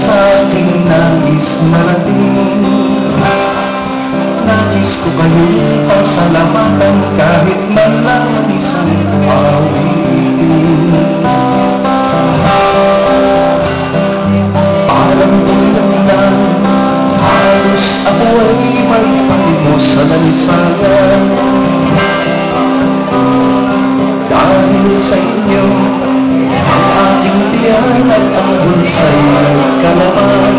sa aking nais marating. Nais ko kayong pasalamatan kahit man lang isang awitin. Parang tulad na halos ako ay may pangimos sa lansangan. Dahil sa inyo ang aking tiyan at ang bunsay nagkalaman.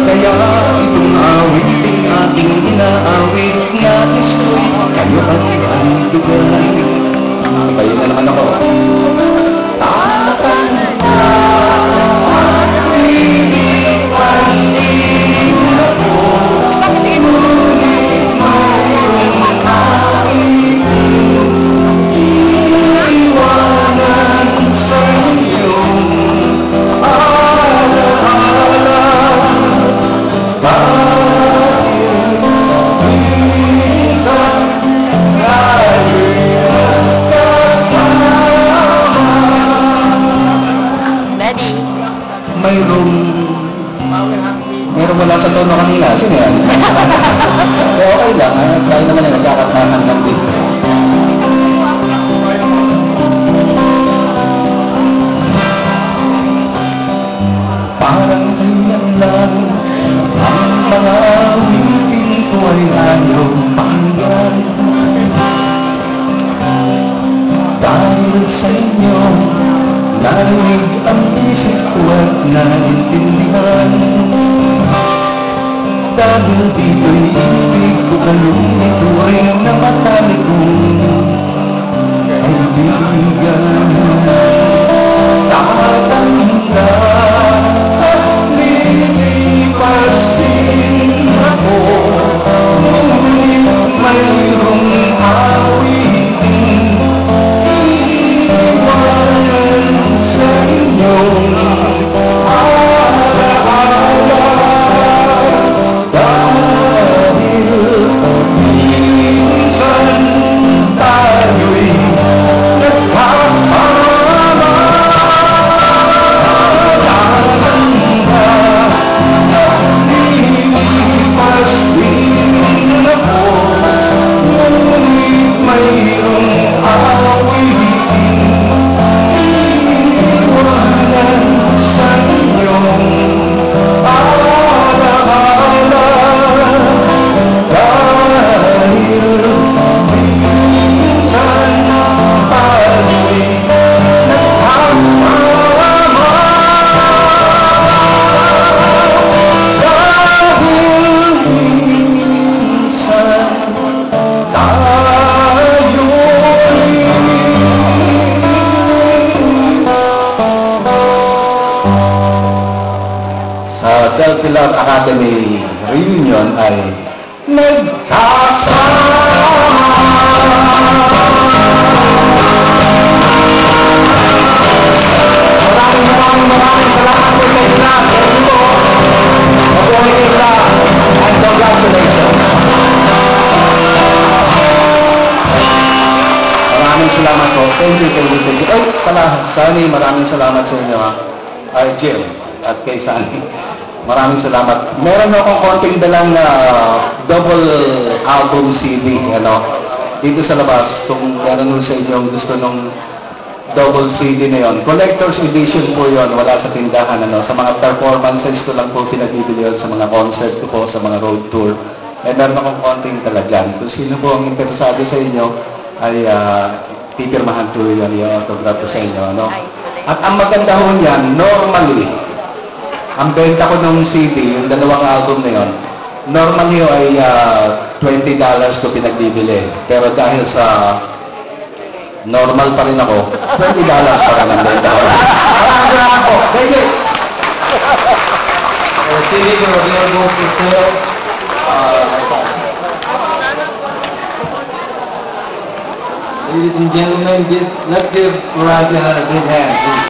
Kaya itong awiting aking inaawit, nais ko'y kayo ang kandugan. Kayo na naman ako. Mayroong wala sa tono kanina. Sino yan? So, okay lang. Tayo naman yung nagkakatahan ng dito. Parang ganyan lang ang mga awitin ko ay ayaw pakinggan. Dahil sa inyo narinig ang isip ko at naintindihan. Dahil dito'y ibig ko kalong ito ay namatali kong kaibigan. Tatanda at lilipas din ako, ngunit mayroong awitin iwanan sa inyong alaala. Dahil minsan tayo'y nagkasama. Tatanda at lilipas din ako, ngunit mayroong awitin iwanan sa inyong alaala. Dahil minsan tayo'y nagkasama. Dahil minsan sa Del-Pilar Academy reunion ay nagkasama. Maraming salamat po sa inyo lahat. Thank you po. Mabuhay nila and congratulations. Maraming salamat po. Thank you. Ay, pala, Sunny, maraming salamat sa inyo. Ay, Jim at kay Sunny. Maraming salamat. Meron akong konting dalang double album CD, dito sa labas. Kung meron sa inyo gusto nung double CD na yon, collector's edition po yon, wala sa tindahan. Sa mga performances ko lang po pinabibili yun, sa mga concert ko po, sa mga road tour. Meron akong konting talagang. Kung sino po ang interesado sa inyo, ay pipirmahan po yun, yung autograph ko sa inyo. At ang maganda ho niyan, normally, ang benta ko ng CD, yung dalawang album na yun, normally ay $20 ko pinagbibili. Pero dahil sa normal pa rin ako, $20 pa rin ang benta ko. Maraming po. Thank you. CD ko, available for sale. Ladies and gentlemen, let's give Verizon a big hand.